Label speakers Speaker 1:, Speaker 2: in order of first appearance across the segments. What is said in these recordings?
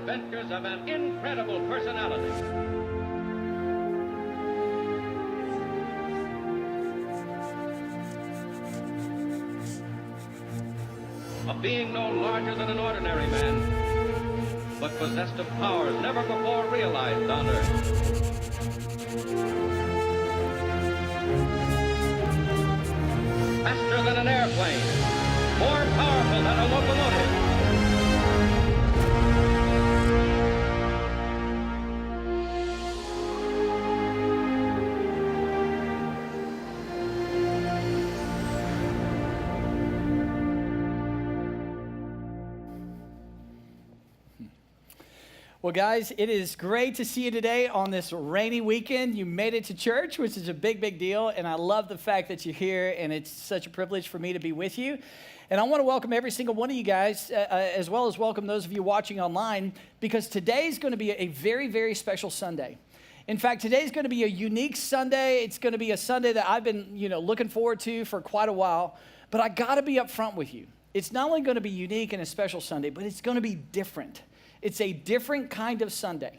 Speaker 1: adventures of an incredible personality. A being no larger than an ordinary man, but possessed of powers never before realized on Earth. Faster than an airplane, more powerful than a locomotive.
Speaker 2: Well, guys, it is great to see you today on this rainy weekend. You made it to church, which is a big, big deal, and I love the fact that you're here, and it's such a privilege for me to be with you. And I want to welcome every single one of you guys, as well as welcome those of you watching online, because today is going to be a very, very special Sunday. In fact, today is going to be a unique Sunday. It's going to be a Sunday that I've been, looking forward to for quite a while, but I got to be upfront with you. It's not only going to be unique and a special Sunday, but it's going to be different. It's a different kind of Sunday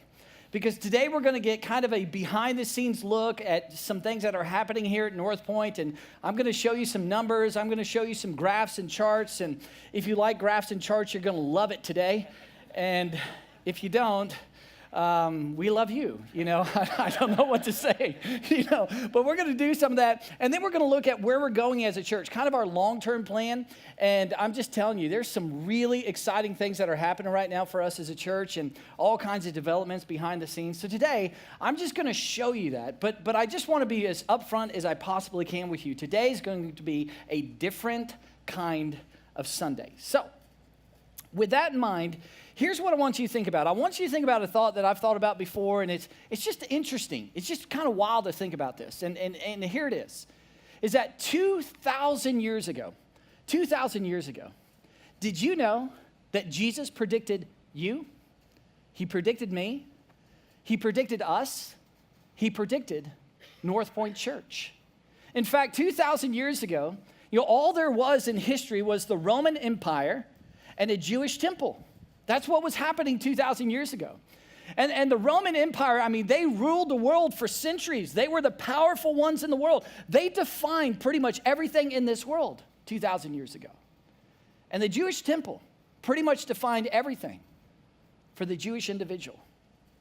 Speaker 2: because today we're going to get kind of a behind-the-scenes look at some things that are happening here at North Point, and I'm going to show you some numbers. I'm going to show you some graphs and charts, and if you like graphs and charts, you're going to love it today, and if you don't, we love you, I don't know what to say, but we're going to do some of that, and then we're going to look at where we're going as a church, kind of our long-term plan, and I'm just telling you, there's some really exciting things that are happening right now for us as a church, and all kinds of developments behind the scenes. So today, I'm just going to show you that, but I just want to be as upfront as I possibly can with you. Today is going to be a different kind of Sunday. So, with that in mind, here's what I want you to think about. I want you to think about a thought that I've thought about before, and it's just interesting. It's just kind of wild to think about this. And here it is that 2,000 years ago, did you know that Jesus predicted you? He predicted me. He predicted us. He predicted North Point Church. In fact, 2,000 years ago, all there was in history was the Roman Empire and a Jewish temple. That's what was happening 2,000 years ago. And the Roman Empire, they ruled the world for centuries. They were the powerful ones in the world. They defined pretty much everything in this world 2,000 years ago. And the Jewish temple pretty much defined everything for the Jewish individual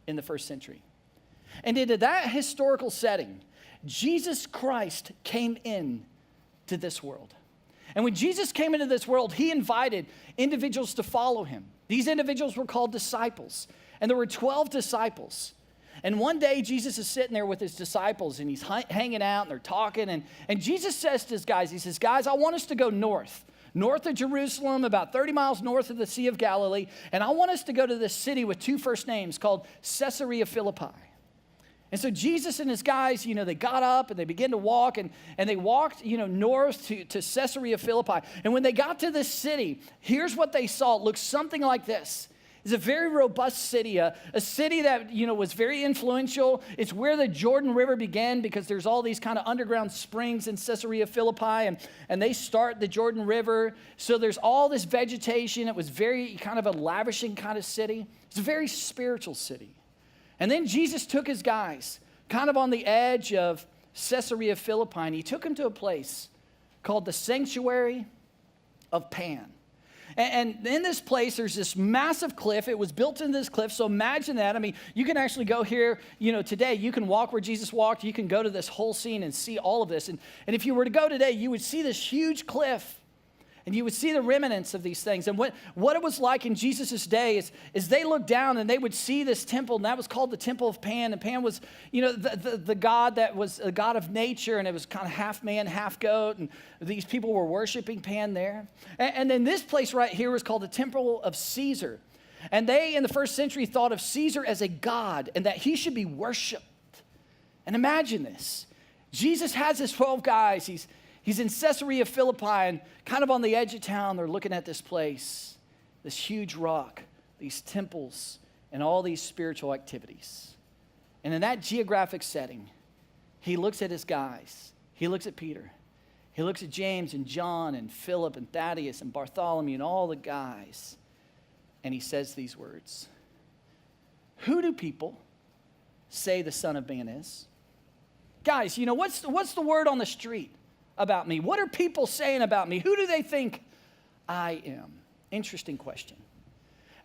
Speaker 2: in the first century. And into that historical setting, Jesus Christ came in to this world. And when Jesus came into this world, he invited individuals to follow him. These individuals were called disciples. And there were 12 disciples. And one day, Jesus is sitting there with his disciples, and he's hanging out, and they're talking. And Jesus says to his guys, he says, guys, I want us to go north of Jerusalem, about 30 miles north of the Sea of Galilee. And I want us to go to this city with two first names called Caesarea Philippi. And so Jesus and his guys, they got up and they began to walk, and they walked, north to Caesarea Philippi. And when they got to this city, here's what they saw. It looked something like this. It's a very robust city, a city that, was very influential. It's where the Jordan River began because there's all these kind of underground springs in Caesarea Philippi, and they start the Jordan River. So there's all this vegetation. It was very kind of a lavishing kind of city. It's a very spiritual city. And then Jesus took his guys kind of on the edge of Caesarea Philippi, and he took them to a place called the Sanctuary of Pan. And in this place, there's this massive cliff. It was built into this cliff, so imagine that. You can actually go here, today. You can walk where Jesus walked. You can go to this whole scene and see all of this. And if you were to go today, you would see this huge cliff. And you would see the remnants of these things. And what it was like in Jesus' day is they looked down and they would see this temple, and that was called the Temple of Pan. And Pan was, the god that was a god of nature, and it was kind of half man, half goat. And these people were worshiping Pan there. And then this place right here was called the Temple of Caesar. And they, in the first century, thought of Caesar as a god and that he should be worshiped. And imagine this. Jesus has his 12 guys. He's in Caesarea Philippi, and kind of on the edge of town, they're looking at this place, this huge rock, these temples, and all these spiritual activities. And in that geographic setting, he looks at his guys. He looks at Peter. He looks at James and John and Philip and Thaddeus and Bartholomew and all the guys. And he says these words. who do people say the Son of Man is? Guys, what's the word on the street about me? What are people saying about me? Who do they think I am? Interesting question.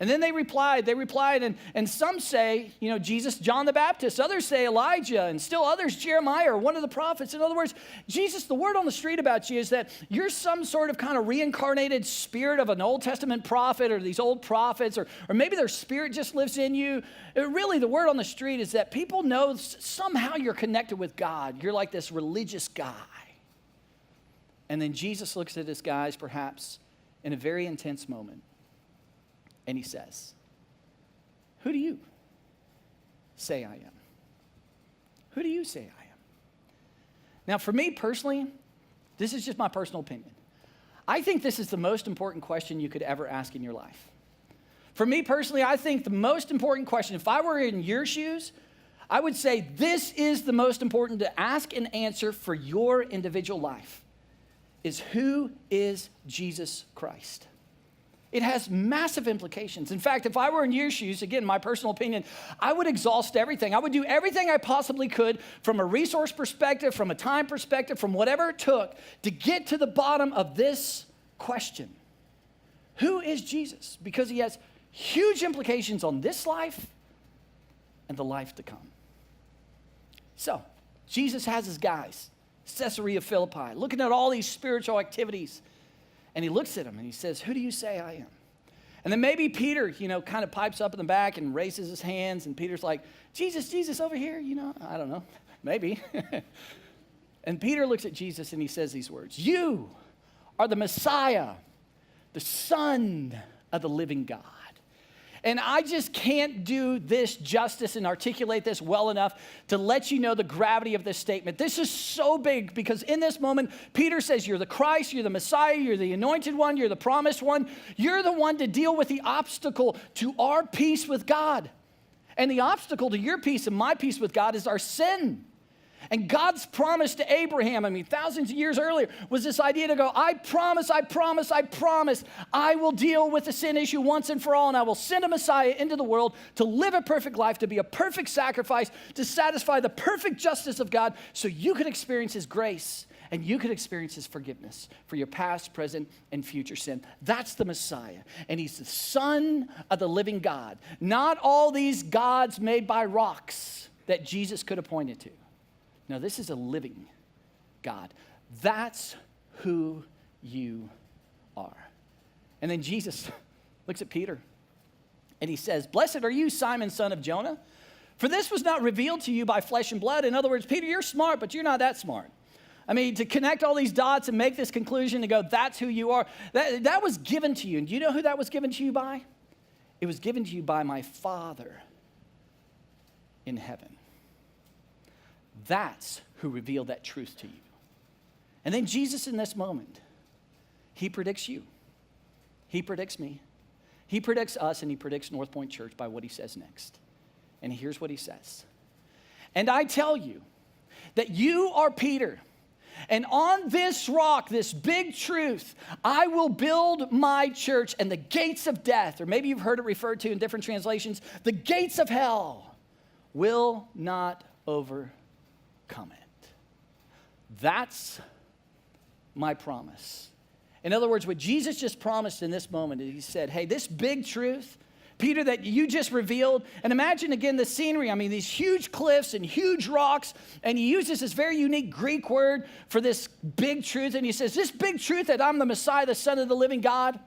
Speaker 2: And then they replied, and some say, Jesus, John the Baptist. Others say Elijah, and still others, Jeremiah, or one of the prophets. In other words, Jesus, the word on the street about you is that you're some sort of kind of reincarnated spirit of an Old Testament prophet or these old prophets, or maybe their spirit just lives in you. Really, the word on the street is that people know somehow you're connected with God. You're like this religious guy. And then Jesus looks at his guys, perhaps in a very intense moment. And he says, who do you say I am? Who do you say I am? Now, for me personally, this is just my personal opinion. I think this is the most important question you could ever ask in your life. For me personally, I think the most important question, if I were in your shoes, I would say this is the most important to ask and answer for your individual life, is who is Jesus Christ? It has massive implications. In fact, if I were in your shoes, again, my personal opinion, I would exhaust everything. I would do everything I possibly could from a resource perspective, from a time perspective, from whatever it took to get to the bottom of this question. Who is Jesus? Because he has huge implications on this life and the life to come. So, Jesus has his guys, Caesarea Philippi, looking at all these spiritual activities. And he looks at him and he says, who do you say I am? And then maybe Peter, kind of pipes up in the back and raises his hands. And Peter's like, Jesus, over here, I don't know, maybe. And Peter looks at Jesus and he says these words, you are the Messiah, the Son of the living God. And I just can't do this justice and articulate this well enough to let you know the gravity of this statement. This is so big because in this moment, Peter says, you're the Christ, you're the Messiah, you're the anointed one, you're the promised one. You're the one to deal with the obstacle to our peace with God. And the obstacle to your peace and my peace with God is our sin. And God's promise to Abraham, thousands of years earlier, was this idea to go, I promise, I will deal with the sin issue once and for all, and I will send a Messiah into the world to live a perfect life, to be a perfect sacrifice, to satisfy the perfect justice of God, so you can experience his grace and you can experience his forgiveness for your past, present, and future sin. That's the Messiah. And he's the Son of the living God. Not all these gods made by rocks that Jesus could have pointed to. No, this is a living God. That's who you are. And then Jesus looks at Peter and he says, blessed are you, Simon, son of Jonah, for this was not revealed to you by flesh and blood. In other words, Peter, you're smart, but you're not that smart. To connect all these dots and make this conclusion and go, that's who you are, that was given to you. And do you know who that was given to you by? It was given to you by my Father in heaven. That's who revealed that truth to you. And then Jesus in this moment, he predicts you. He predicts me. He predicts us, and he predicts North Point Church by what he says next. And here's what he says. And I tell you that you are Peter, and on this rock, this big truth, I will build my church, and the gates of death, or maybe you've heard it referred to in different translations, the gates of hell will not overcome it. That's my promise. In other words, what Jesus just promised in this moment, he said, hey, this big truth, Peter, that you just revealed, and imagine again the scenery, these huge cliffs and huge rocks, and he uses this very unique Greek word for this big truth, and he says, this big truth that I'm the Messiah, the Son of the living God,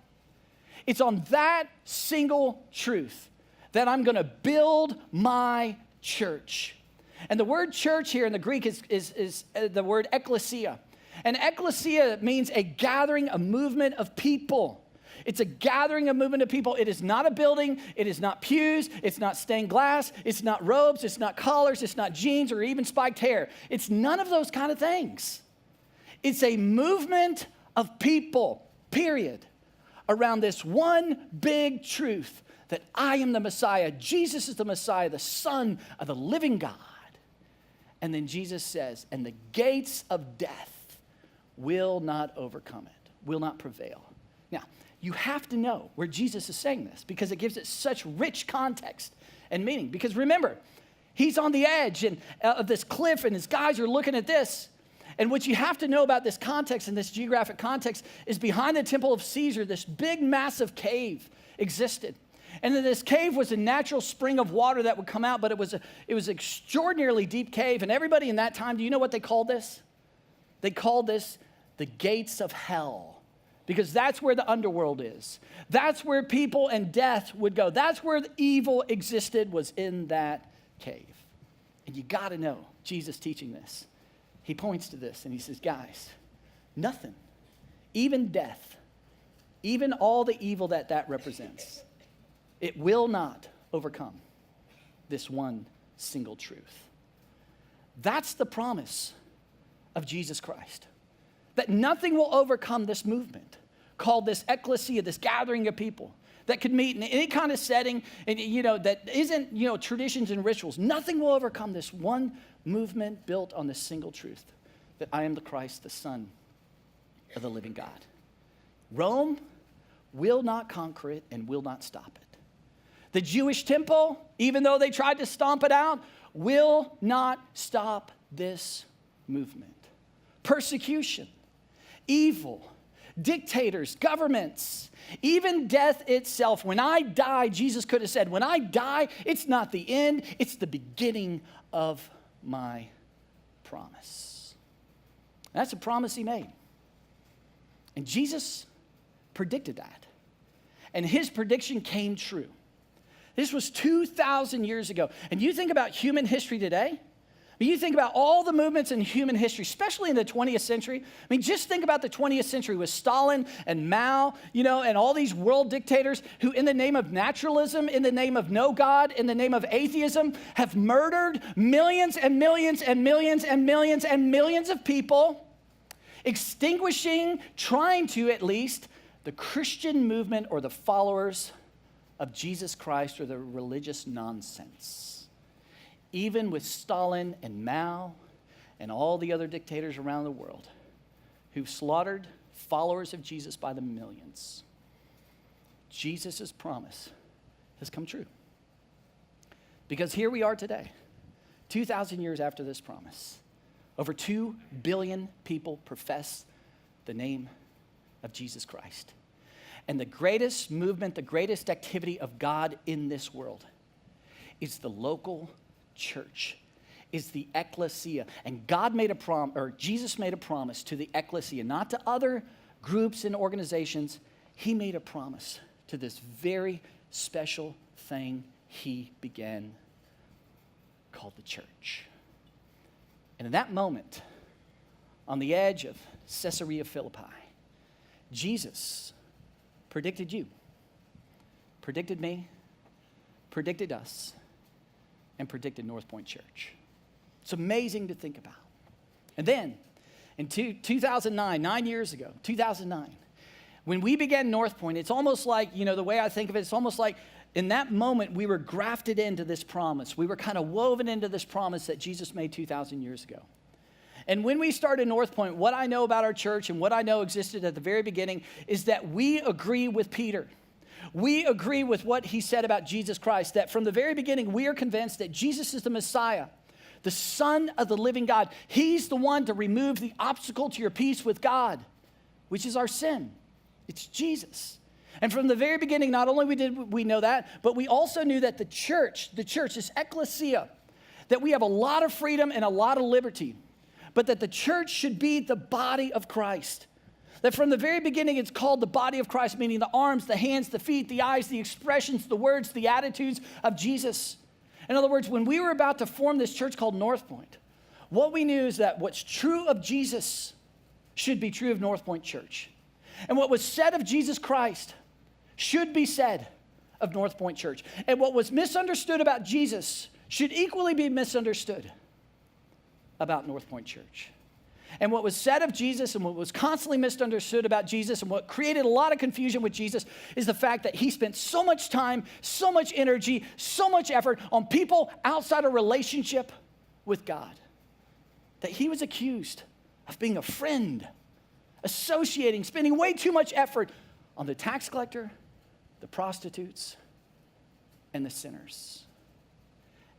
Speaker 2: it's on that single truth that I'm going to build my church. And the word church here in the Greek is the word ekklesia. And ekklesia means a gathering, a movement of people. It's a gathering, a movement of people. It is not a building. It is not pews. It's not stained glass. It's not robes. It's not collars. It's not jeans or even spiked hair. It's none of those kind of things. It's a movement of people, period, around this one big truth that I am the Messiah. Jesus is the Messiah, the Son of the living God. And then Jesus says, and the gates of death will not overcome it, will not prevail. Now, you have to know where Jesus is saying this because it gives it such rich context and meaning. Because remember, he's on the edge of this cliff and his guys are looking at this. And what you have to know about this context and this geographic context is behind the temple of Caesar, this big, massive cave existed. And then this cave was a natural spring of water that would come out, but it was an extraordinarily deep cave. And everybody in that time, do you know what they called this? They called this the gates of hell, because that's where the underworld is. That's where people and death would go. That's where the evil existed, was in that cave. And you got to know, Jesus teaching this. He points to this and he says, guys, nothing, even death, even all the evil that represents, it will not overcome this one single truth. That's the promise of Jesus Christ. That nothing will overcome this movement called this ecclesia, this gathering of people that could meet in any kind of setting, and that isn't traditions and rituals. Nothing will overcome this one movement built on this single truth, that I am the Christ, the Son of the living God. Rome will not conquer it and will not stop it. The Jewish temple, even though they tried to stomp it out, will not stop this movement. Persecution, evil, dictators, governments, even death itself. When I die, Jesus could have said, when I die, it's not the end, it's the beginning of my promise. That's a promise he made. And Jesus predicted that. And his prediction came true. This was 2,000 years ago. And you think about human history today, you think about all the movements in human history, especially in the 20th century. Just think about the 20th century with Stalin and Mao, and all these world dictators who, in the name of naturalism, in the name of no God, in the name of atheism, have murdered millions and millions and millions and millions and millions of people, extinguishing, trying to at least, the Christian movement or the followers of Jesus Christ or the religious nonsense. Even with Stalin and Mao and all the other dictators around the world who've slaughtered followers of Jesus by the millions, Jesus' promise has come true. Because here we are today, 2,000 years after this promise. Over 2 billion people profess the name of Jesus Christ. And the greatest movement, the greatest activity of God in this world is the local church, is the ecclesia. And Jesus made a promise to the ecclesia, not to other groups and organizations. He made a promise to this very special thing he began called the church. And in that moment, on the edge of Caesarea Philippi, Jesus predicted you, predicted me, predicted us, and predicted North Point Church. It's amazing to think about. And then, in 2009, 9 years ago, 2009, when we began North Point, it's almost like, the way I think of it, it's almost like in that moment we were grafted into this promise. We were kind of woven into this promise that Jesus made 2,000 years ago. And when we started North Point, what I know about our church and what I know existed at the very beginning is that we agree with Peter. We agree with what he said about Jesus Christ, that from the very beginning, we are convinced that Jesus is the Messiah, the Son of the living God. He's the one to remove the obstacle to your peace with God, which is our sin. It's Jesus. And from the very beginning, not only did we know that, but we also knew that the church, this ecclesia, that we have a lot of freedom and a lot of liberty, but that the church should be the body of Christ. That from the very beginning, it's called the body of Christ, meaning the arms, the hands, the feet, the eyes, the expressions, the words, the attitudes of Jesus. In other words, when we were about to form this church called North Point, what we knew is that what's true of Jesus should be true of North Point Church. And what was said of Jesus Christ should be said of North Point Church. And what was misunderstood about Jesus should equally be misunderstood about North Point Church. And what was said of Jesus and what was constantly misunderstood about Jesus and what created a lot of confusion with Jesus is the fact that he spent so much time, so much energy, so much effort on people outside a relationship with God, that he was accused of being a friend, associating, spending way too much effort on the tax collector, the prostitutes, and the sinners.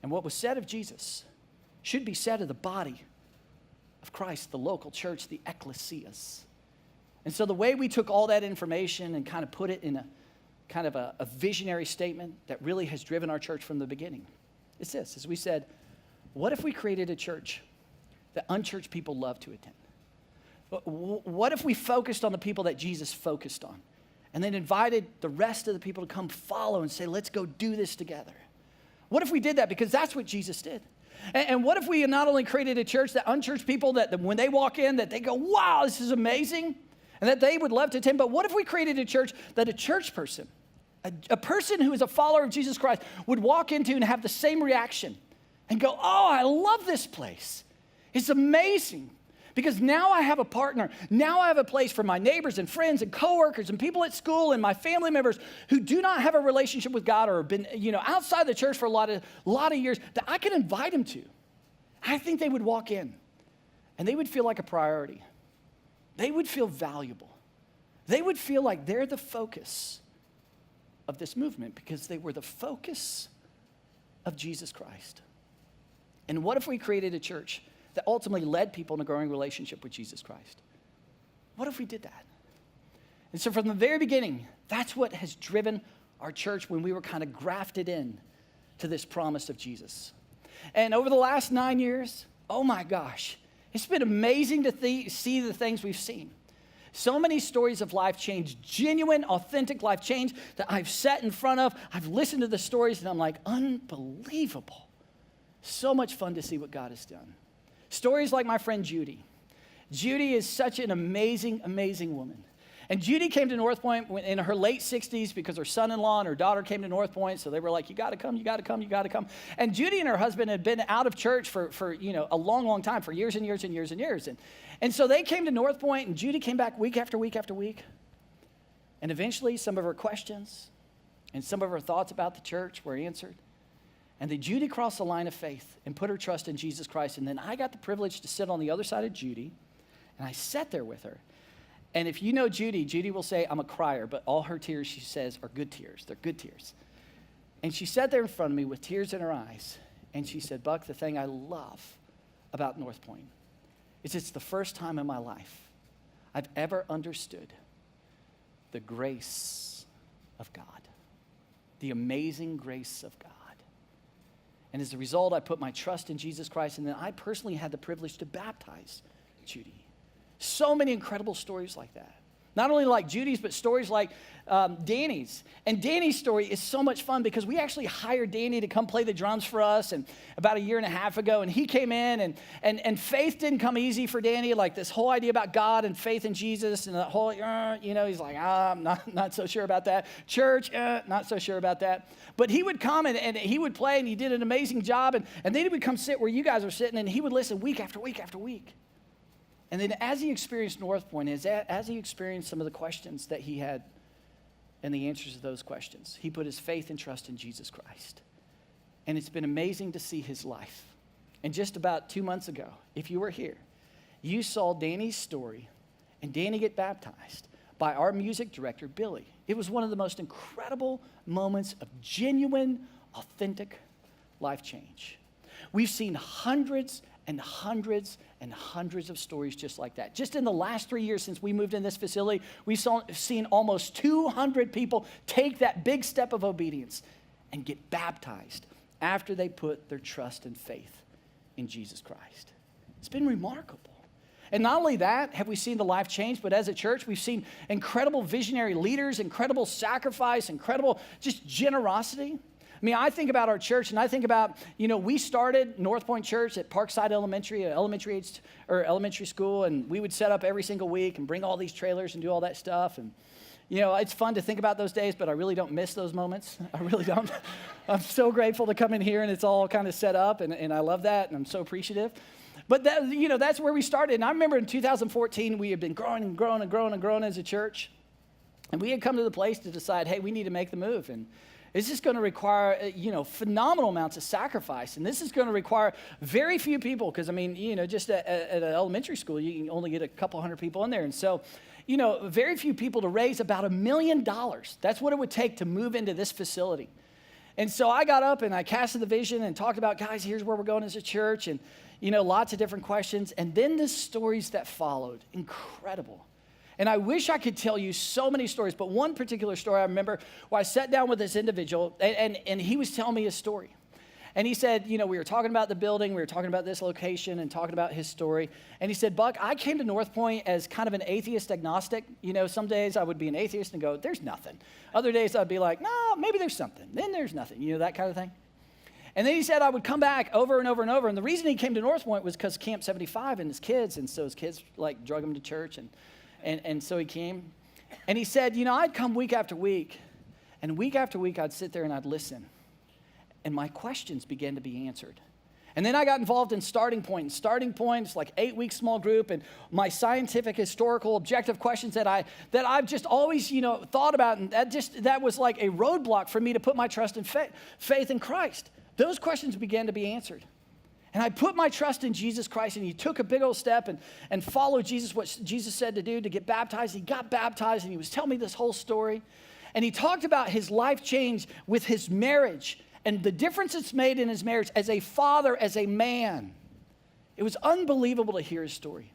Speaker 2: And what was said of Jesus should be said of the body of Christ, the local church, the ecclesias. And so the way we took all that information and kind of put it in a kind of a visionary statement that really has driven our church from the beginning, it's this, as we said, what if we created a church that unchurched people love to attend? What if we focused on the people that Jesus focused on and then invited the rest of the people to come follow and say, let's go do this together? What if we did that? Because that's what Jesus did. And what if we not only created a church that unchurched people, that when they walk in, that they go, wow, this is amazing, and that they would love to attend, but what if we created a church that a church person, a person who is a follower of Jesus Christ would walk into and have the same reaction and go, oh, I love this place. It's amazing. Because now I have a partner. Now I have a place for my neighbors and friends and coworkers and people at school and my family members who do not have a relationship with God or have been, outside the church for a lot of years that I can invite them to. I think they would walk in and they would feel like a priority. They would feel valuable. They would feel like they're the focus of this movement because they were the focus of Jesus Christ. And what if we created a church that ultimately led people in a growing relationship with Jesus Christ? What if we did that? And so from the very beginning, that's what has driven our church when we were kind of grafted in to this promise of Jesus. And over the last 9 years, oh my gosh, it's been amazing to see the things we've seen. So many stories of life change, genuine, authentic life change that I've sat in front of. I've listened to the stories and I'm like, unbelievable. So much fun to see what God has done. Stories like my friend Judy. Judy is such an amazing, amazing woman. And Judy came to North Point in her late 60s because her son-in-law and her daughter came to North Point. So they were like, you got to come, you got to come, you got to come. And Judy and her husband had been out of church for a long, long time, for years and years and years and years. And so they came to North Point and Judy came back week after week after week. And eventually some of her questions and some of her thoughts about the church were answered. And then Judy crossed the line of faith and put her trust in Jesus Christ. And then I got the privilege to sit on the other side of Judy, and I sat there with her. And if you know Judy, Judy will say, I'm a crier, but all her tears, she says, are good tears. They're good tears. And she sat there in front of me with tears in her eyes, and she said, Buck, the thing I love about North Point is it's the first time in my life I've ever understood the grace of God, the amazing grace of God. And as a result, I put my trust in Jesus Christ, and then I personally had the privilege to baptize Judy. So many incredible stories like that. Not only like Judy's, but stories like Danny's. And Danny's story is so much fun because we actually hired Danny to come play the drums for us and about a year and a half ago. And he came in, and faith didn't come easy for Danny, like this whole idea about God and faith in Jesus and the whole, he's like, I'm not so sure about that. Church, not so sure about that. But he would come and he would play, and he did an amazing job. And then he would come sit where you guys are sitting, and he would listen week after week after week. And then as he experienced North Point, as he experienced some of the questions that he had and the answers to those questions, he put his faith and trust in Jesus Christ. And it's been amazing to see his life. And just about 2 months ago, if you were here, you saw Danny's story and Danny get baptized by our music director, Billy. It was one of the most incredible moments of genuine, authentic life change. We've seen hundreds and hundreds and hundreds of stories just like that. Just in the last 3 years since we moved in this facility, we've seen almost 200 people take that big step of obedience and get baptized after they put their trust and faith in Jesus Christ. It's been remarkable. And not only that have we seen the life change, but as a church, we've seen incredible visionary leaders, incredible sacrifice, incredible just generosity. I mean, I think about our church, and I think about, we started North Point Church at Parkside Elementary, elementary school, and we would set up every single week and bring all these trailers and do all that stuff. And, it's fun to think about those days, but I really don't miss those moments. I really don't. I'm so grateful to come in here, and it's all kind of set up, and I love that, and I'm so appreciative. But that's where we started. And I remember in 2014, we had been growing and growing and growing and growing as a church, and we had come to the place to decide, hey, we need to make the move. And this is going to require, phenomenal amounts of sacrifice. And this is going to require very few people because, just at an elementary school, you can only get a couple hundred people in there. And so, very few people to raise about $1 million. That's what it would take to move into this facility. And so I got up and I casted the vision and talked about, guys, here's where we're going as a church, and, lots of different questions. And then the stories that followed, incredible. And I wish I could tell you so many stories, but one particular story I remember where I sat down with this individual, and he was telling me a story. And he said, we were talking about the building, we were talking about this location and talking about his story. And he said, Buck, I came to North Point as kind of an atheist agnostic. Some days I would be an atheist and go, there's nothing. Other days I'd be like, no, maybe there's something. Then there's nothing, that kind of thing. And then he said I would come back over and over and over. And the reason he came to North Point was because Camp 75 and his kids. And so his kids drug him to church. And so he came. And he said, I'd come week after week. And week after week I'd sit there and I'd listen. And my questions began to be answered. And then I got involved in Starting Point. And Starting Point is like 8-week small group, and my scientific, historical, objective questions that I've just always, thought about, and that was like a roadblock for me to put my trust and faith in Christ. Those questions began to be answered. And I put my trust in Jesus Christ, and he took a big old step and followed Jesus, what Jesus said to do, to get baptized. He got baptized, and he was telling me this whole story. And he talked about his life change with his marriage and the difference it's made in his marriage as a father, as a man. It was unbelievable to hear his story.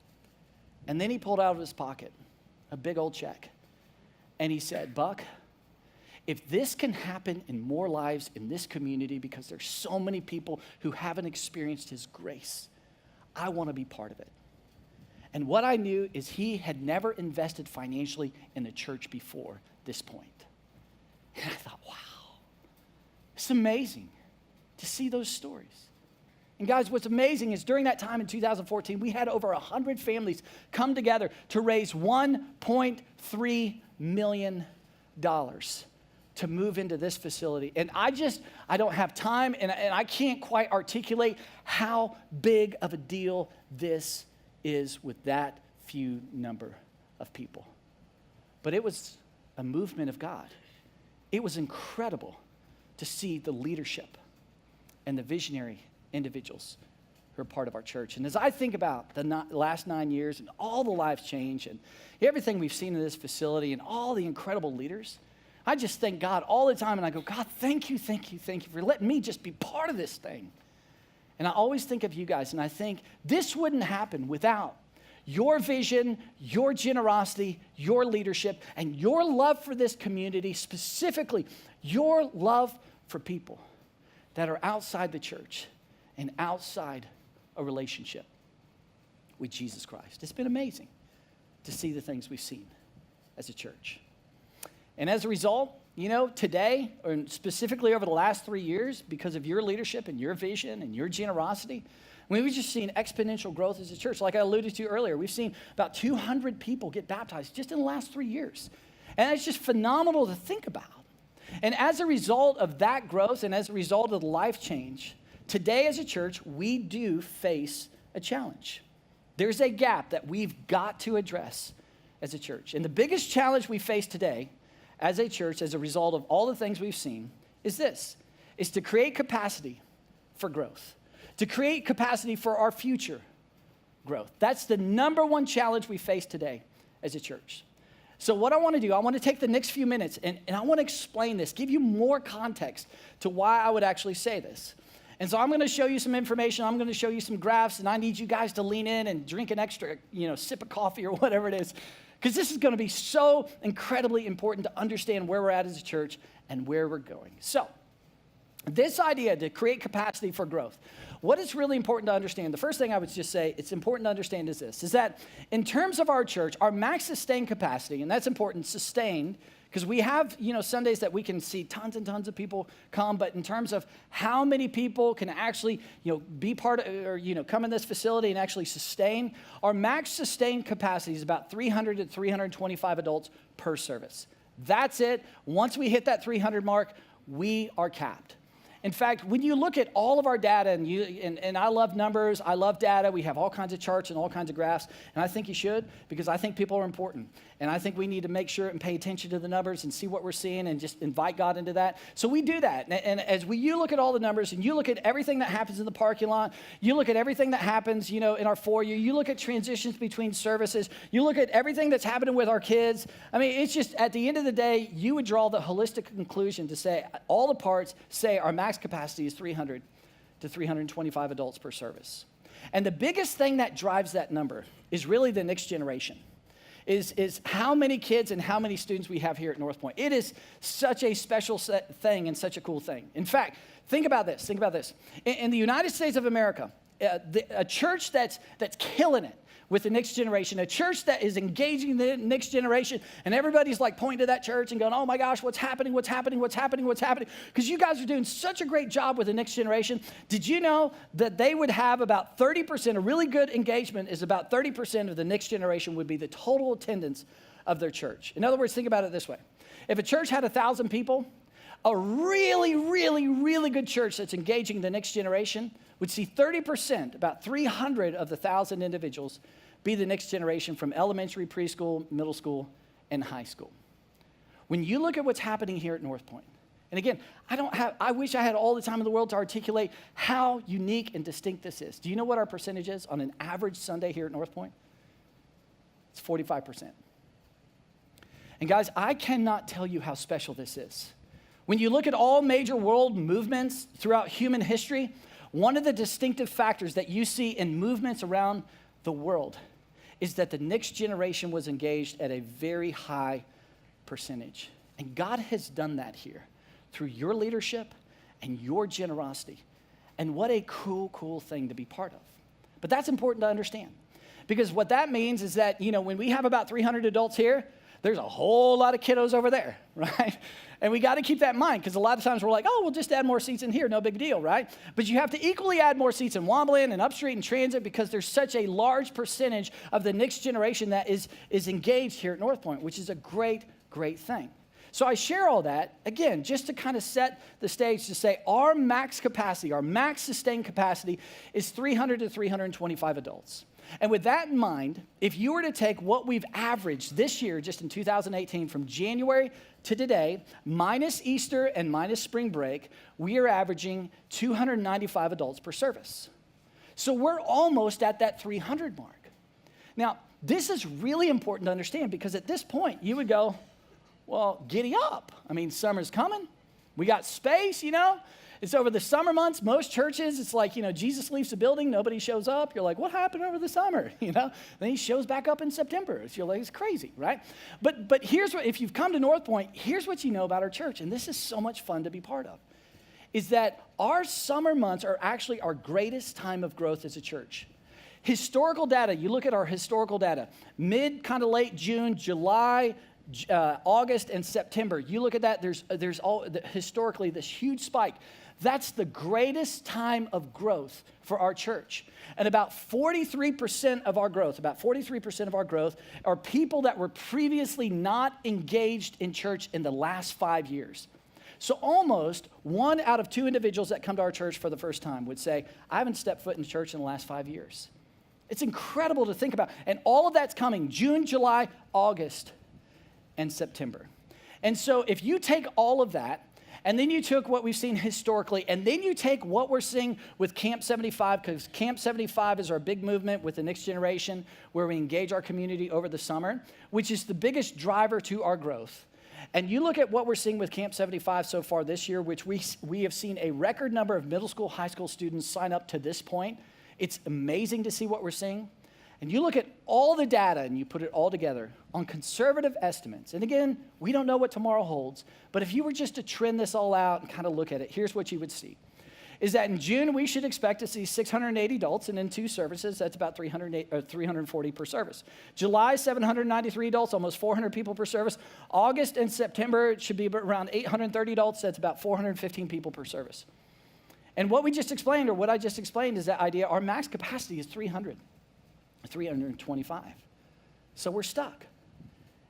Speaker 2: And then he pulled out of his pocket a big old check. And he said, Buck, if this can happen in more lives in this community because there's so many people who haven't experienced his grace, I want to be part of it. And what I knew is he had never invested financially in the church before this point. And I thought, wow. It's amazing to see those stories. And guys, what's amazing is during that time in 2014, we had over 100 families come together to raise $1.3 million to move into this facility. And I don't have time, and I can't quite articulate how big of a deal this is with that few number of people. But it was a movement of God. It was incredible to see the leadership and the visionary individuals who are part of our church. And as I think about the last 9 years and all the lives change and everything we've seen in this facility and all the incredible leaders, I just thank God all the time. And I go, God, thank you for letting me just be part of this thing. And I always think of you guys, and I think this wouldn't happen without your vision, your generosity, your leadership, and your love for this community, specifically your love for people that are outside the church and outside a relationship with Jesus Christ. It's been amazing to see the things we've seen as a church. And as a result, today, or specifically over the last 3 years, because of your leadership and your vision and your generosity, we've just seen exponential growth as a church. Like I alluded to earlier, we've seen about 200 people get baptized just in the last 3 years. And it's just phenomenal to think about. And as a result of that growth and as a result of the life change, today as a church, we do face a challenge. There's a gap that we've got to address as a church. And the biggest challenge we face today as a church, as a result of all the things we've seen, is to create capacity for growth, to create capacity for our future growth. That's the number one challenge we face today as a church. So what I want to do, I want to take the next few minutes and I want to explain this, give you more context to why I would actually say this. And so I'm going to show you some information. I'm going to show you some graphs, and I need you guys to lean in and drink an extra, sip of coffee or whatever it is, because this is going to be so incredibly important to understand where we're at as a church and where we're going. So this idea to create capacity for growth, what is really important to understand, the first thing I would just say it's important to understand is this, is that in terms of our church, our max sustained capacity, and that's important, sustained, because we have, Sundays that we can see tons and tons of people come, but in terms of how many people can actually, be part of, or, come in this facility and actually sustain, our max sustained capacity is about 300 to 325 adults per service. That's it. Once we hit that 300 mark, we are capped. In fact, when you look at all of our data, and I love numbers, I love data, we have all kinds of charts and all kinds of graphs, and I think you should, because I think people are important. And I think we need to make sure and pay attention to the numbers and see what we're seeing and just invite God into that. So we do that. And as you look at all the numbers and you look at everything that happens in the parking lot, you look at everything that happens, in our foyer, you look at transitions between services, you look at everything that's happening with our kids. I mean, it's just, at the end of the day, you would draw the holistic conclusion to say all the parts say our max capacity is 300 to 325 adults per service. And the biggest thing that drives that number is really the next generation. Is how many kids and how many students we have here at North Point. It is such a special thing and such a cool thing. In fact, think about this. In the United States of America, a church that's killing it with the next generation, a church that is engaging the next generation, and everybody's like pointing to that church and going, oh my gosh, what's happening? Because you guys are doing such a great job with the next generation. Did you know that they would have about 30%, a really good engagement is about 30% of the next generation would be the total attendance of their church. In other words, think about it this way. If a church had 1,000 people, a really, really, really good church that's engaging the next generation would see 30%, about 300 of the 1,000 individuals, be the next generation from elementary, preschool, middle school, and high school. When you look at what's happening here at North Point, and again, I wish I had all the time in the world to articulate how unique and distinct this is. Do you know what our percentage is on an average Sunday here at North Point? It's 45%. And guys, I cannot tell you how special this is. When you look at all major world movements throughout human history, one of the distinctive factors that you see in movements around the world is that the next generation was engaged at a very high percentage. And God has done that here through your leadership and your generosity. And what a cool, cool thing to be part of. But that's important to understand, because what that means is that, when we have about 300 adults here, there's a whole lot of kiddos over there, right? And we got to keep that in mind, because a lot of times we're like, oh, we'll just add more seats in here, no big deal, right? But you have to equally add more seats in Womblin and Upstreet and Transit, because there's such a large percentage of the next generation that is engaged here at North Point, which is a great, great thing. So I share all that, again, just to kind of set the stage to say our max capacity, our max sustained capacity is 300 to 325 adults. And with that in mind, if you were to take what we've averaged this year, just in 2018, from January to today, minus Easter and minus spring break, we are averaging 295 adults per service. So we're almost at that 300 mark. Now, this is really important to understand, because at this point, you would go, well, giddy up. I mean, summer's coming. We got space, It's over the summer months. Most churches, it's like, Jesus leaves the building, nobody shows up. You're like, what happened over the summer? Then he shows back up in September. You're like, it's crazy, right? But here's what, if you've come to North Point, here's what you know about our church, and this is so much fun to be part of, is that our summer months are actually our greatest time of growth as a church. Historical data, you look at our historical data, kind of late June, July, August, and September. You look at that, there's historically this huge spike. That's the greatest time of growth for our church. And about 43% of our growth, are people that were previously not engaged in church in the last 5 years. So almost 1 out of 2 individuals that come to our church for the first time would say, I haven't stepped foot in church in the last 5 years. It's incredible to think about. And all of that's coming June, July, August, and September. And so if you take all of that, and then you took what we've seen historically, and then you take what we're seeing with Camp 75, because Camp 75 is our big movement with the next generation, where we engage our community over the summer, which is the biggest driver to our growth. And you look at what we're seeing with Camp 75 so far this year, which we have seen a record number of middle school, high school students sign up to this point. It's amazing to see what we're seeing. And you look at all the data and you put it all together on conservative estimates. And again, we don't know what tomorrow holds, but if you were just to trend this all out and kind of look at it, here's what you would see. Is that in June, we should expect to see 680 adults, and in 2 services, that's about 340 per service. July, 793 adults, almost 400 people per service. August and September, it should be around 830 adults, that's about 415 people per service. And what we just explained, or what I just explained, is that idea, our max capacity is 325. So we're stuck.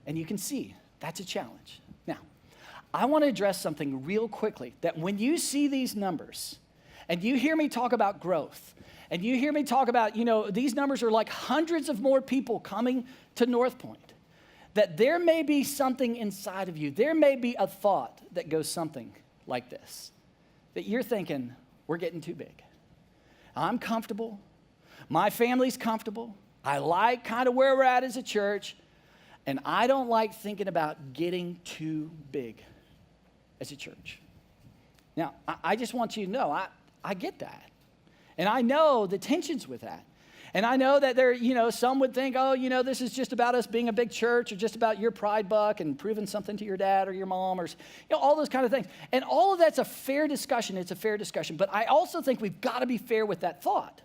Speaker 2: And you can see that's a challenge. Now, I want to address something real quickly, that when you see these numbers and you hear me talk about growth and you hear me talk about, these numbers are like hundreds of more people coming to North Point, that there may be something inside of you. There may be a thought that goes something like this, that you're thinking, we're getting too big. I'm comfortable. My family's comfortable. I like kind of where we're at as a church, and I don't like thinking about getting too big as a church. Now, I just want you to know, I get that. And I know the tensions with that. And I know that some would think, this is just about us being a big church or just about your pride buck and proving something to your dad or your mom or, all those kind of things. And all of that's a fair discussion. It's a fair discussion. But I also think we've got to be fair with that thought.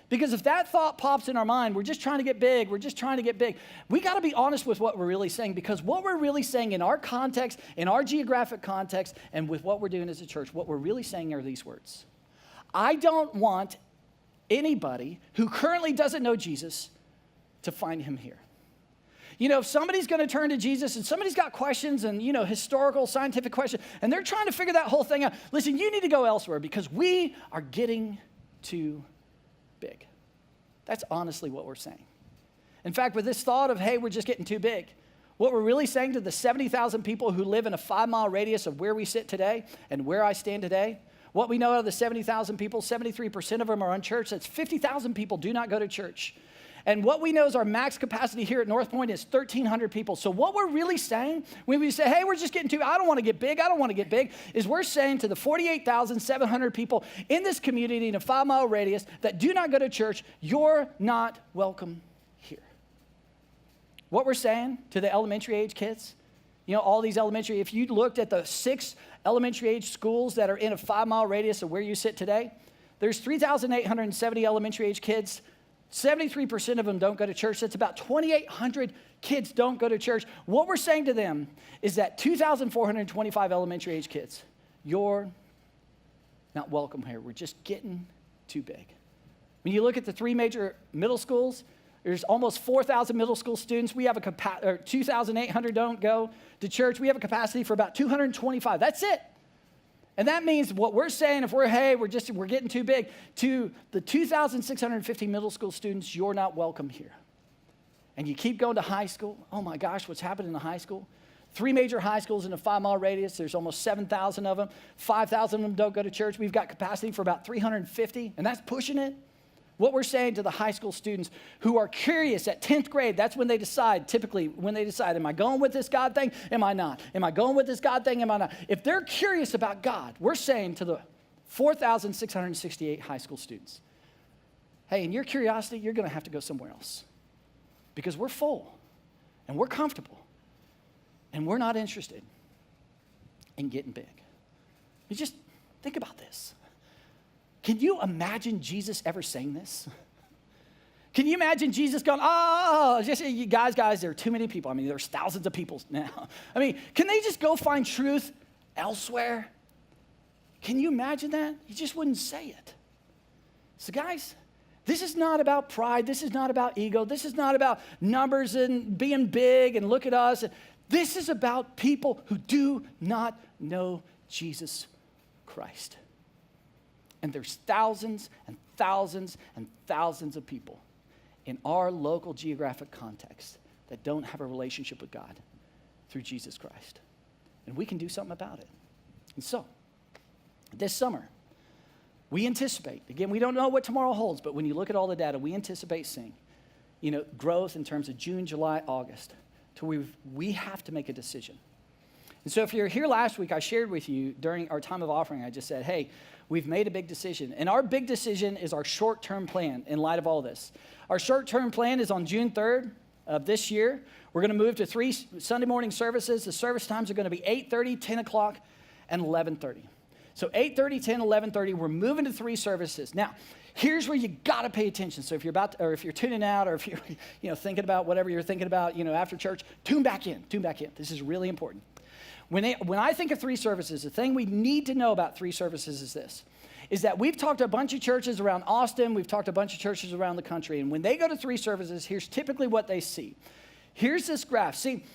Speaker 2: Because if that thought pops in our mind, we're just trying to get big, we got to be honest with what we're really saying, because what we're really saying in our context, in our geographic context, and with what we're doing as a church, what we're really saying are these words. I don't want anybody who currently doesn't know Jesus to find him here. If somebody's going to turn to Jesus and somebody's got questions and, historical, scientific questions, and they're trying to figure that whole thing out, listen, you need to go elsewhere because we are getting too big. That's honestly what we're saying. In fact, with this thought of, hey, we're just getting too big, what we're really saying to the 70,000 people who live in a 5-mile radius of where we sit today and where I stand today, what we know of the 70,000 people, 73% of them are unchurched. That's 50,000 people do not go to church. And what we know is our max capacity here at North Point is 1,300 people. So what we're really saying when we say, hey, we're just getting too, I don't want to get big, is we're saying to the 48,700 people in this community in a 5-mile radius that do not go to church, you're not welcome here. What we're saying to the elementary age kids, all these elementary, if you looked at the 6 elementary age schools that are in a 5-mile radius of where you sit today, there's 3,870 elementary age kids. 73% of them don't go to church. That's about 2,800 kids don't go to church. What we're saying to them is that 2,425 elementary age kids, you're not welcome here. We're just getting too big. When you look at the 3 major middle schools, there's almost 4,000 middle school students. We have 2,800 don't go to church. We have a capacity for about 225. That's it. And that means what we're saying, if we're getting too big, to the 2,650 middle school students, you're not welcome here. And you keep going to high school. Oh my gosh, what's happening in the high school? 3 major high schools in a 5-mile radius. There's almost 7,000 of them. 5,000 of them don't go to church. We've got capacity for about 350, and that's pushing it. What we're saying to the high school students who are curious at 10th grade, that's when they decide, am I going with this God thing? Am I not? Am I going with this God thing? Am I not? If they're curious about God, we're saying to the 4,668 high school students, hey, in your curiosity, you're going to have to go somewhere else because we're full and we're comfortable and we're not interested in getting big. You just think about this. Can you imagine Jesus ever saying this? Can you imagine Jesus going, guys, there are too many people. There's thousands of people now. Can they just go find truth elsewhere? Can you imagine that? He just wouldn't say it. So guys, this is not about pride. This is not about ego. This is not about numbers and being big and look at us. This is about people who do not know Jesus Christ. And there's thousands and thousands and thousands of people in our local geographic context that don't have a relationship with God through Jesus Christ. And we can do something about it. And so, this summer, we anticipate, again, we don't know what tomorrow holds, but when you look at all the data, we anticipate seeing, growth in terms of June, July, August, to we have to make a decision. And so if you're here last week, I shared with you during our time of offering, I just said, hey, we've made a big decision. And our big decision is our short-term plan in light of all this. Our short-term plan is on June 3rd of this year. We're going to move to 3 Sunday morning services. The service times are going to be 8:30, 10 o'clock, and 11:30. So 8:30, 10, 11:30, we're moving to 3 services. Now, here's where you got to pay attention. So if you're if you're tuning out, or if you're thinking about whatever you're thinking about, after church, tune back in. This is really important. When I think of 3 services, the thing we need to know about 3 services is this, is that we've talked to a bunch of churches around Austin, we've talked to a bunch of churches around the country, and when they go to 3 services, here's typically what they see. Here's this graph. See,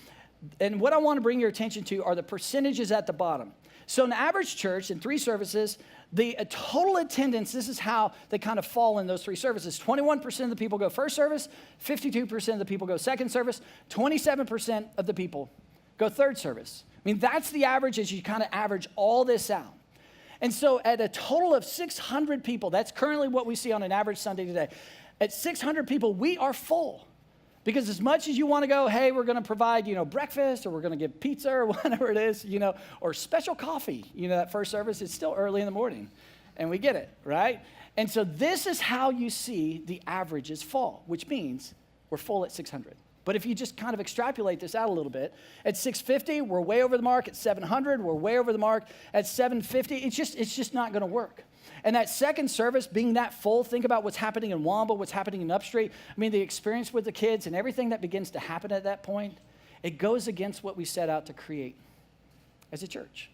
Speaker 2: And what I want to bring your attention to are the percentages at the bottom. So an average church in 3 services, the total attendance, this is how they kind of fall in those 3 services. 21% of the people go first service, 52% of the people go second service, 27% of the people go third service. I mean, that's the average as you kind of average all this out. And so at a total of 600 people, that's currently what we see on an average Sunday today. At 600 people, we are full. Because as much as you want to go, hey, we're going to provide, breakfast, or we're going to give pizza, or whatever it is, or special coffee, that first service, it's still early in the morning. And we get it, right? And so this is how you see the averages fall, which means we're full at 600. But if you just kind of extrapolate this out a little bit, at 650, we're way over the mark. At 700, we're way over the mark. At 750, it's just not going to work. And that second service being that full, think about what's happening in Wamba, what's happening in Upstreet. I mean, the experience with the kids and everything that begins to happen at that point, it goes against what we set out to create as a church.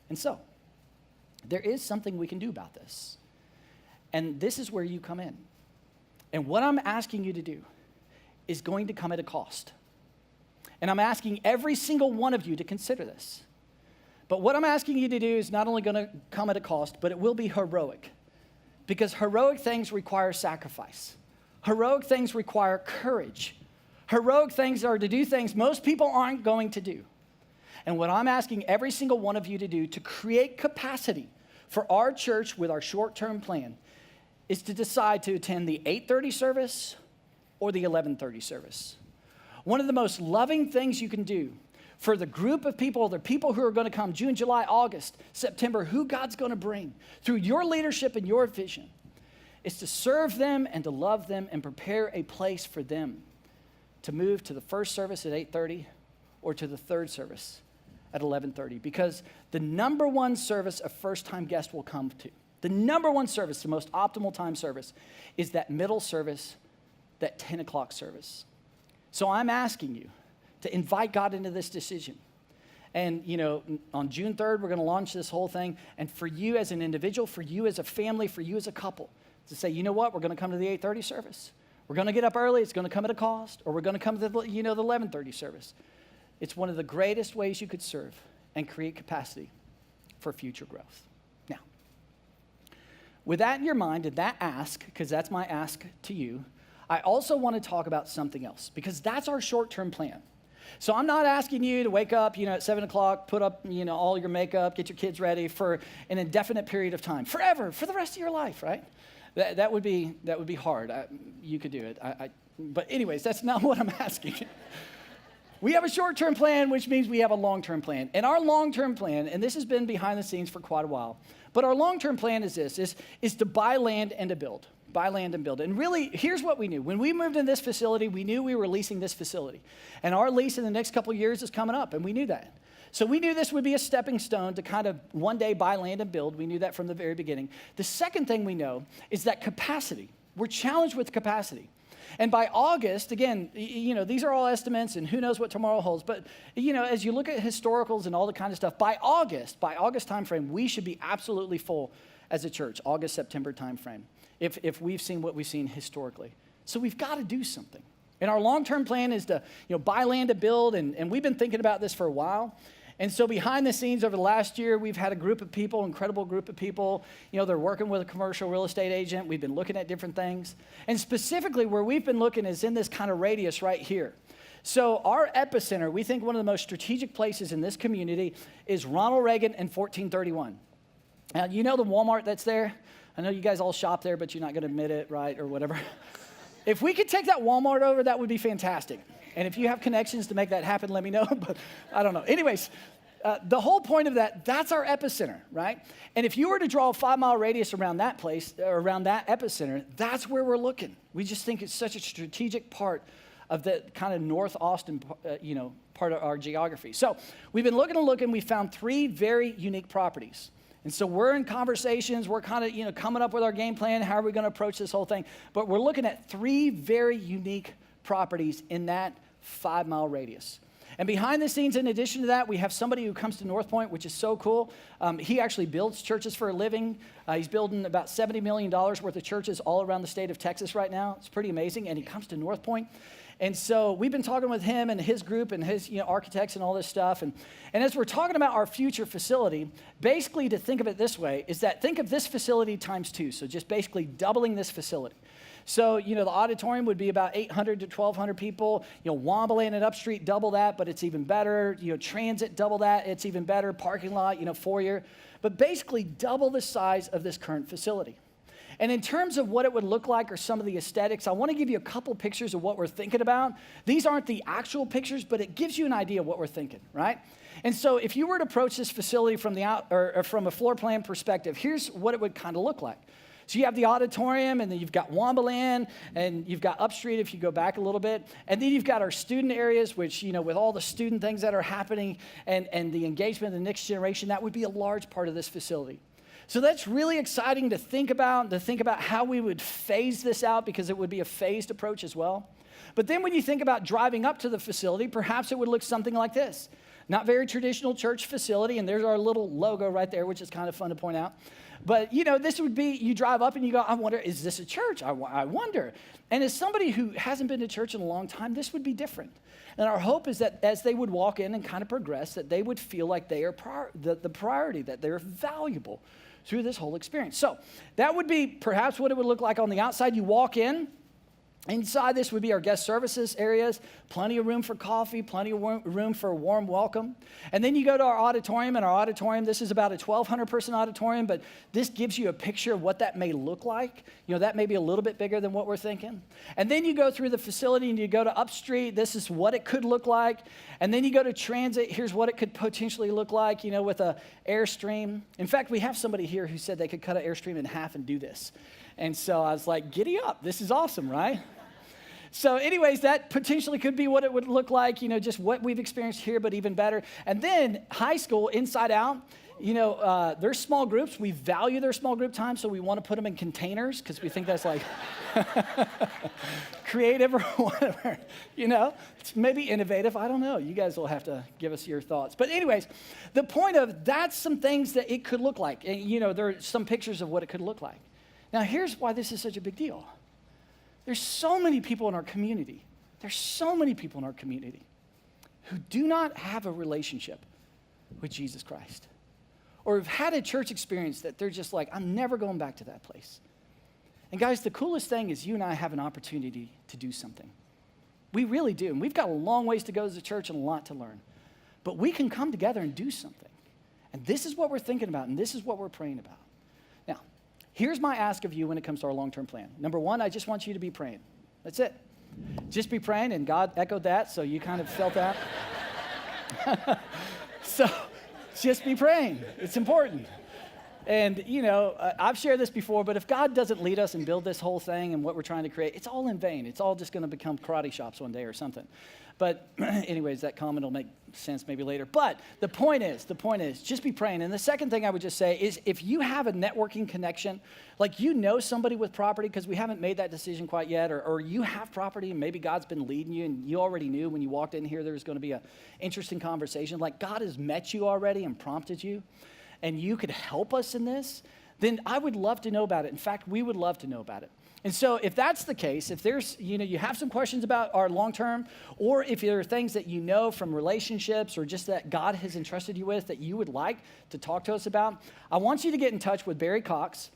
Speaker 2: And so, there is something we can do about this. And this is where you come in. And what I'm asking you to do is going to come at a cost. And I'm asking every single one of you to consider this. But what I'm asking you to do is not only going to come at a cost, but it will be heroic. Because heroic things require sacrifice. Heroic things require courage. Heroic things are to do things most people aren't going to do. And what I'm asking every single one of you to do to create capacity for our church with our short-term plan is to decide to attend the 8:30 service or the 11:30 service. One of the most loving things you can do for the group of people, the people who are going to come June, July, August, September, who God's going to bring through your leadership and your vision, is to serve them and to love them and prepare a place for them to move to the first service at 8:30 or to the third service at 11:30. Because the number one service a first-time guest will come to, the number one service, the most optimal time service, is that middle service, that 10 o'clock service. So I'm asking you to invite God into this decision. And, on June 3rd, we're going to launch this whole thing. And for you as an individual, for you as a family, for you as a couple, to say, you know what, we're going to come to the 8:30 service. We're going to get up early. It's going to come at a cost. Or we're going to come to the 11:30 service. It's one of the greatest ways you could serve and create capacity for future growth. Now, with that in your mind and that ask, because that's my ask to you, I also want to talk about something else, because that's our short-term plan. So I'm not asking you to wake up, at 7 o'clock, put up, all your makeup, get your kids ready for an indefinite period of time, forever, for the rest of your life, right? That would be hard. You could do it. But anyways, that's not what I'm asking. We have a short-term plan, which means we have a long-term plan. And our long-term plan, and this has been behind the scenes for quite a while, but our long-term plan is this, is to buy land and to build. Buy land and build. And really, here's what we knew. When we moved in this facility, we knew we were leasing this facility. And our lease in the next couple of years is coming up, and we knew that. So we knew this would be a stepping stone to kind of one day buy land and build. We knew that from the very beginning. The second thing we know is that capacity. We're challenged with capacity. And by August, again, these are all estimates, and who knows what tomorrow holds. But, as you look at historicals and all the kind of stuff, by August timeframe, we should be absolutely full as a church, August, September timeframe, if we've seen what we've seen historically. So we've got to do something. And our long-term plan is to, buy land to build, and we've been thinking about this for a while. And so behind the scenes over the last year, we've had a group of people, incredible group of people. They're working with a commercial real estate agent. We've been looking at different things. And specifically where we've been looking is in this kind of radius right here. So our epicenter, we think one of the most strategic places in this community is Ronald Reagan and 1431. Now, the Walmart that's there? I know you guys all shop there, but you're not going to admit it, right, or whatever. If we could take that Walmart over, that would be fantastic. And if you have connections to make that happen, let me know, but I don't know. Anyways, the whole point of that's our epicenter, right? And if you were to draw a 5-mile radius around that place, or around that epicenter, that's where we're looking. We just think it's such a strategic part of the kind of North Austin, part of our geography. So we've been looking, we found 3 very unique properties. And so we're in conversations, we're kind of, coming up with our game plan, how are we going to approach this whole thing? But we're looking at 3 very unique properties in that 5-mile radius. And behind the scenes, in addition to that, we have somebody who comes to North Point, which is so cool. He actually builds churches for a living. He's building about $70 million worth of churches all around the state of Texas right now. It's pretty amazing. And he comes to North Point. And so we've been talking with him and his group and his architects and all this stuff. And as we're talking about our future facility, basically to think of it this way is that think of this facility times 2. So just basically doubling this facility. So, the auditorium would be about 800 to 1,200 people. Wombaland and Upstreet, double that, but it's even better. Transit, double that, it's even better. Parking lot, foyer. But basically double the size of this current facility. And in terms of what it would look like or some of the aesthetics, I want to give you a couple pictures of what we're thinking about. These aren't the actual pictures, but it gives you an idea of what we're thinking, right? And so if you were to approach this facility from from a floor plan perspective, here's what it would kind of look like. So you have the auditorium, and then you've got Wombaland, and you've got Upstreet if you go back a little bit. And then you've got our student areas, which, with all the student things that are happening and the engagement of the next generation, that would be a large part of this facility. So that's really exciting to think about how we would phase this out, because it would be a phased approach as well. But then when you think about driving up to the facility, perhaps it would look something like this. Not very traditional church facility, and there's our little logo right there, which is kind of fun to point out. But, this would be, you drive up and you go, I wonder, is this a church? I wonder. And as somebody who hasn't been to church in a long time, this would be different. And our hope is that as they would walk in and kind of progress, that they would feel like they are the priority, that they're valuable through this whole experience. So that would be perhaps what it would look like on the outside. You walk in. Inside this would be our guest services areas, plenty of room for coffee, plenty of room for a warm welcome. And then you go to our auditorium, and our auditorium, this is about a 1,200 person auditorium, but this gives you a picture of what that may look like. That may be a little bit bigger than what we're thinking. And then you go through the facility and you go to Upstreet, this is what it could look like. And then you go to Transit, here's what it could potentially look like, with a Airstream. In fact, we have somebody here who said they could cut an Airstream in half and do this. And so I was like, giddy up, this is awesome, right? So anyways, that potentially could be what it would look like, just what we've experienced here, but even better. And then high school, inside out, there's small groups. We value their small group time, so we want to put them in containers because we think that's like creative or whatever, It's maybe innovative. I don't know. You guys will have to give us your thoughts. But anyways, the point of that's some things that it could look like. And, there are some pictures of what it could look like. Now, here's why this is such a big deal. There's so many people in our community. There's so many people in our community who do not have a relationship with Jesus Christ, or have had a church experience that they're just like, I'm never going back to that place. And guys, the coolest thing is you and I have an opportunity to do something. We really do. And we've got a long ways to go as a church and a lot to learn. But we can come together and do something. And this is what we're thinking about, and this is what we're praying about. Now, here's my ask of you when it comes to our long-term plan. Number one, I just want you to be praying. That's it. Just be praying, and God echoed that, so you kind of felt that. So just be praying. It's important. And, I've shared this before, but if God doesn't lead us and build this whole thing and what we're trying to create, it's all in vain. It's all just going to become karate shops one day or something. But anyways, that comment will make sense maybe later. But the point is, just be praying. And the second thing I would just say is if you have a networking connection, like somebody with property, because we haven't made that decision quite yet, or you have property and maybe God's been leading you and you already knew when you walked in here there was going to be an interesting conversation, like God has met you already and prompted you, and you could help us in this, then I would love to know about it. In fact, we would love to know about it. And so if that's the case, if there's, you have some questions about our long-term, or if there are things that from relationships or just that God has entrusted you with that you would like to talk to us about, I want you to get in touch with Barry Cox.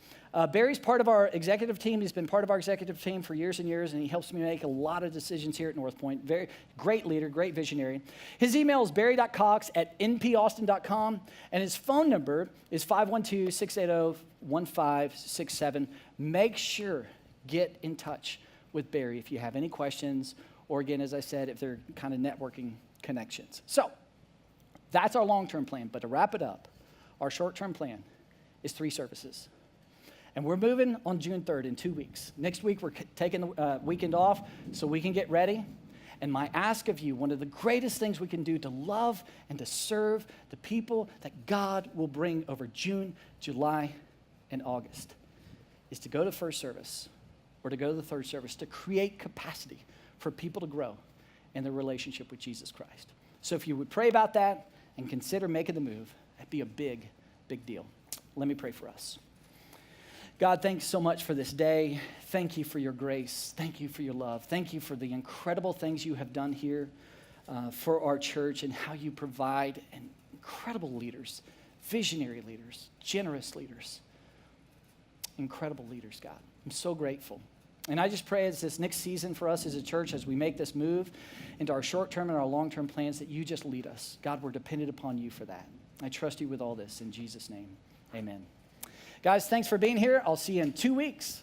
Speaker 2: Barry's part of our executive team. He's been part of our executive team for years and years, and he helps me make a lot of decisions here at North Point. Very great leader, great visionary. His email is barry.cox@npaustin.com, and his phone number is 512-680-1567. Make sure, get in touch with Barry if you have any questions, or again, as I said, if they're kind of networking connections. So that's our long-term plan, but to wrap it up, our short-term plan is 3 services. And we're moving on June 3rd in 2 weeks. Next week, we're taking the weekend off so we can get ready. And my ask of you, one of the greatest things we can do to love and to serve the people that God will bring over June, July, and August is to go to first service or to go to the third service to create capacity for people to grow in their relationship with Jesus Christ. So if you would pray about that and consider making the move, that'd be a big, big deal. Let me pray for us. God, thanks so much for this day. Thank you for your grace. Thank you for your love. Thank you for the incredible things you have done here for our church and how you provide incredible leaders, visionary leaders, generous leaders, incredible leaders, God. I'm so grateful. And I just pray as this next season for us as a church, as we make this move into our short-term and our long-term plans, that you just lead us. God, we're dependent upon you for that. I trust you with all this in Jesus' name. Amen. Guys, thanks for being here. I'll see you in 2 weeks.